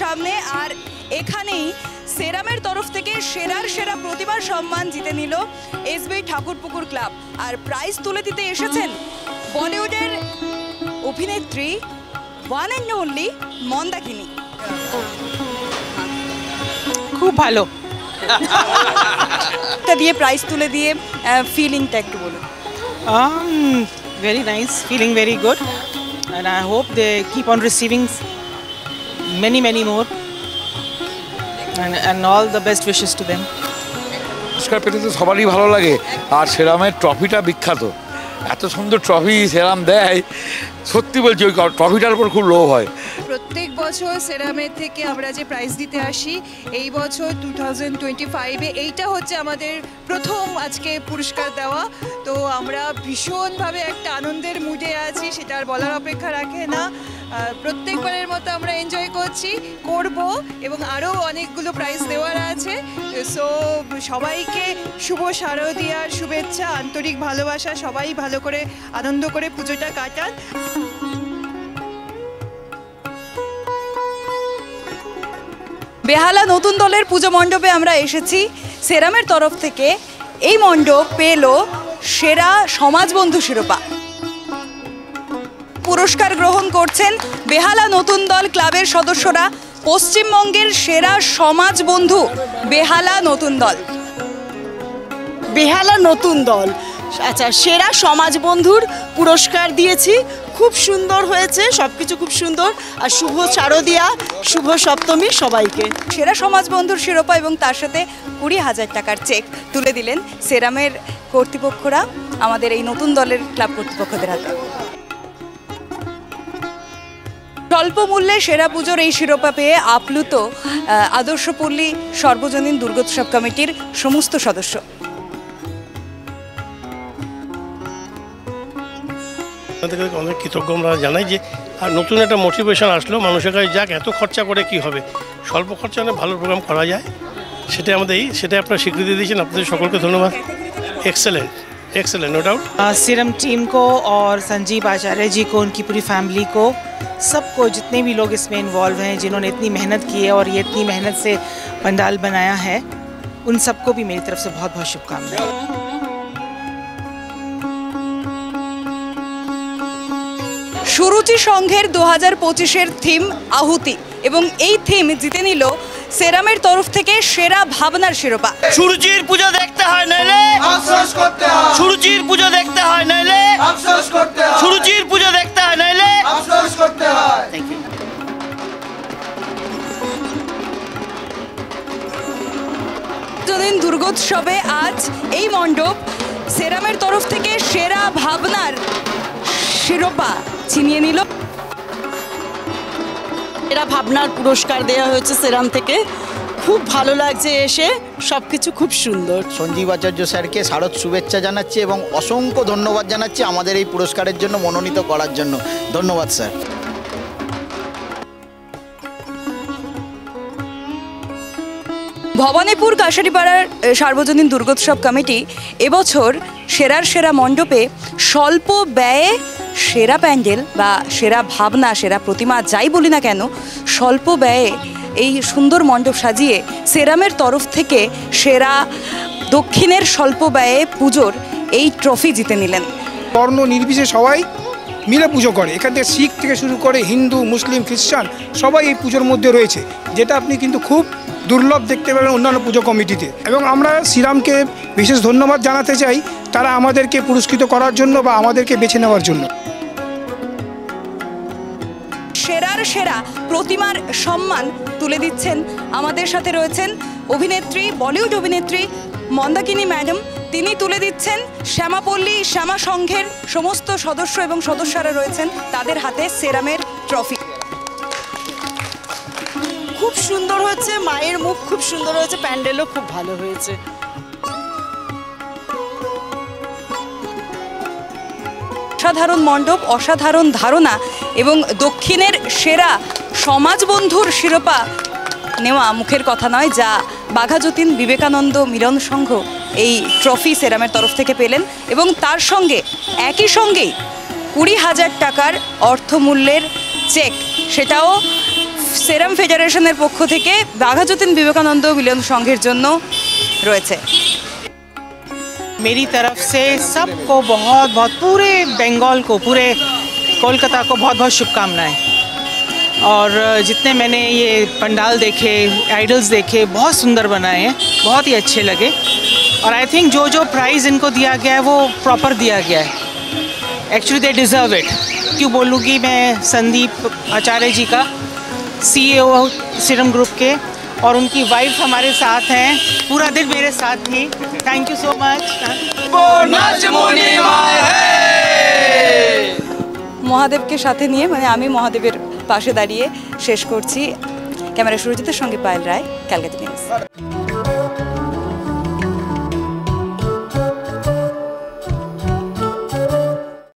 সামনে। আর এখানেই সেরামের তরফ থেকে সেরার সেরা প্রতিমার সম্মান জিতে নিল এসবি ঠাকুরপুকুর ক্লাব। আর প্রাইজ তুলে দিতে এসেছেন বলিউডের অভিনেত্রী ওয়ান অ্যান্ড অনলি মন্দাকিনী। খুব ভালো দিয়ে প্রাইজ তুলে দিয়ে ফিলিংটা একটু বলুন। very nice, feeling very good, and I hope they keep on receiving many more, and all the best wishes to them. পুরস্কার পেতে তো সবারই ভালো লাগে, আর সেরামের ট্রফিটা বিখ্যাত। এত সুন্দর ট্রফি সেরাম দেয়, সত্যি বলছি ওই ট্রফিটার উপর খুব লোভ হয়। প্রত্যেক বছর সেরামের থেকে আমরা যে প্রাইজ দিতে আসি, এই বছর 2025-এ এইটা হচ্ছে আমাদের প্রথম আজকে পুরস্কার দেওয়া। তো আমরা ভীষণভাবে একটা আনন্দের মুডে আছি, সেটা আর বলার অপেক্ষা রাখে না। প্রত্যেকবারের মতো আমরা এনজয় করব এবং আরও অনেকগুলো প্রাইজ দেওয়ার আছে। সো সবাইকে শুভ শারদীয়ার শুভেচ্ছা, আন্তরিক ভালোবাসা। সবাই ভালো করে আনন্দ করে পুজোটা কাটান। বেহালা নতুন দলের পুজো মণ্ডপে আমরা এসেছি। সেরামের তরফ থেকে এই মণ্ডপ পেল সেরা সমাজবন্ধু শিরোপা। পুরস্কার গ্রহণ করছেন বেহালা নতুন দল ক্লাবের সদস্যরা। পশ্চিমবঙ্গের সেরা সমাজবন্ধু বেহালা নতুন দল। বেহালা নতুন দল আচ্ছা সেরা সমাজবন্ধুর পুরস্কার দিয়েছি। খুব সুন্দর হয়েছে, সব কিছু খুব সুন্দর। আর শুভ শারদীয়া, শুভ সপ্তমী সবাইকে। সেরা সমাজবন্ধুর শিরোপা এবং তার সাথে 20,000 টাকার চেক তুলে দিলেন সেরামের কর্তৃপক্ষরা আমাদের এই নতুন দলের ক্লাব কর্তৃপক্ষদের হাতে। স্বল্প মূল্যে সেরা পুজোর এই শিরোপা পেয়ে আপ্লুত আদর্শপল্লী সর্বজনীন দুর্গোৎসব কমিটির সমস্ত সদস্য। অনেক কৃতজ্ঞ আমরা জানাই যে আর নতুন একটা মোটিভেশন আসলো মানুষের কাছে, যাক এত খরচা করে কি হবে, স্বল্প খরচা অনেক ভালো প্রোগ্রাম করা যায়। সেটা আপনারা স্বীকৃতি দিয়েছেন, আপনাদের সকলকে ধন্যবাদ। Excellent no doubt. Serum team को और संजीव आचार्य जी को, उनकी पूरी फैमिली को, सबको, जितने भी लोग इसमें इन्वॉल्व हैं, जिन्होंने इतनी मेहनत की है और ये इतनी मेहनत से पंडाल बनाया है, उन सबको भी मेरी तरफ से बहुत बहुत शुभकामनाएं। সুরুচি সংঘের 2025-এর থিম আহুতি এবং এই থিম জিতে নিল সেরামের তরফ থেকে সেরা ভাবনার শিরোপা। সুরুচির পূজা দেখতে হয় নাইলে আফসোস করতে হয়, সুরুচির পূজা দেখতে হয় নাইলে আফসোস করতে হয়, সুরুচির পূজা দেখতে হয় নাইলে আফসোস করতে হয়। Thank you. দুর্গোৎসবে আজ এই মণ্ডপ সেরামের তরফ থেকে সেরা ভাবনার শিরোপা ছিনিয়ে নিল। এরা ভাবনার পুরস্কার দেওয়া হয়েছে সেরাম থেকে। খুব ভালো লাগছে এসে, সব কিছু খুব সুন্দর। সঞ্জীব আচার্য স্যারকে শারদ শুভেচ্ছা জানাচ্ছি এবং অসংখ্য ধন্যবাদ জানাচ্ছি আমাদের এই পুরস্কারের জন্য মনোনীত করার জন্য। ধন্যবাদ স্যার। ভবানীপুর কাশারিপাড়ার সার্বজনীন দুর্গোৎসব কমিটি এবছর সেরার সেরা মণ্ডপে স্বল্প ব্যয়ে সেরা প্যান্ডেল বা সেরা ভাবনা, সেরা প্রতিমা যাই বলি না কেন, স্বল্প ব্যয়ে এই সুন্দর মণ্ডপ সাজিয়ে সেরামের তরফ থেকে সেরা দক্ষিণের স্বল্প ব্যয়ে পুজোর এই ট্রফি জিতে নিলেন। বর্ণ নির্বিশেষে সবাই মিলে পুজো করে। এখান থেকে শিখ থেকে শুরু করে হিন্দু, মুসলিম, খ্রিস্টান সবাই এই পুজোর মধ্যে রয়েছে, যেটা আপনি কিন্তু খুব দুর্লভ দেখতে পাবেন অন্যান্য পুজো কমিটিতে। এবং আমরা শ্রীরামকে বিশেষ ধন্যবাদ জানাতে চাই তারা আমাদেরকে পুরস্কৃত করার জন্য বা আমাদেরকে বেছে নেওয়ার জন্য। সেরার সেরা প্রতিমার সম্মান তুলে দিচ্ছেন আমাদের সাথে রয়েছেন অভিনেত্রী, বলিউড অভিনেত্রী মন্দাকিনী ম্যাডাম। তিনি তুলে দিচ্ছেন শ্যামাপল্লী শ্যামা সংঘের সমস্ত সদস্য এবং সদস্যরা রয়েছেন তাদের হাতে সেরামের ট্রফি। খুব সুন্দর হয়েছে, মায়ের মুখ খুব সুন্দর হয়েছে, প্যান্ডেলও খুব ভালো হয়েছে। অসাধারণ মণ্ডপ, অসাধারণ ধারণা এবং দক্ষিণের সেরা সমাজবন্ধুর শিরোপা নেওয়া মুখের কথা নয়, যা বাঘাযতীন বিবেকানন্দ মিলন সংঘ এই ট্রফি সেরামের তরফ থেকে পেলেন এবং তার সঙ্গে একই সঙ্গেই 20,000 টাকার অর্থমূল্যের চেক, সেটাও সেরাম ফেডারেশনের পক্ষ থেকে বাঘাযতীন বিবেকানন্দ মিলন সংঘের জন্য রয়েছে। मेरी तरफ से सबको बहुत बहुत पूरे बंगाल को, पूरे कोलकाता को बहुत बहुत शुभकामनाएं। और जितने मैंने ये पंडाल देखे, आइडल्स देखे, बहुत सुंदर बनाए हैं, बहुत ही अच्छे लगे। और आई थिंक जो जो प्राइज़ इनको दिया गया है वो प्रॉपर दिया गया है। Actually they deserve it. क्यों बोलूँगी, मैं संदीप आचार्य जी का CEO सीरम ग्रुप के, और उनकी वाइफ हमारे साथ हैं, पूरा दिन मेरे साथ थी। Thank you so much. মহাদেবকে সাথে নিয়ে, মানে আমি মহাদেবের পাশে দাঁড়িয়ে শেষ করছি। ক্যামেরা সুরজিতের সঙ্গে পায়েল রায়, ক্যালকাটা নিউজ।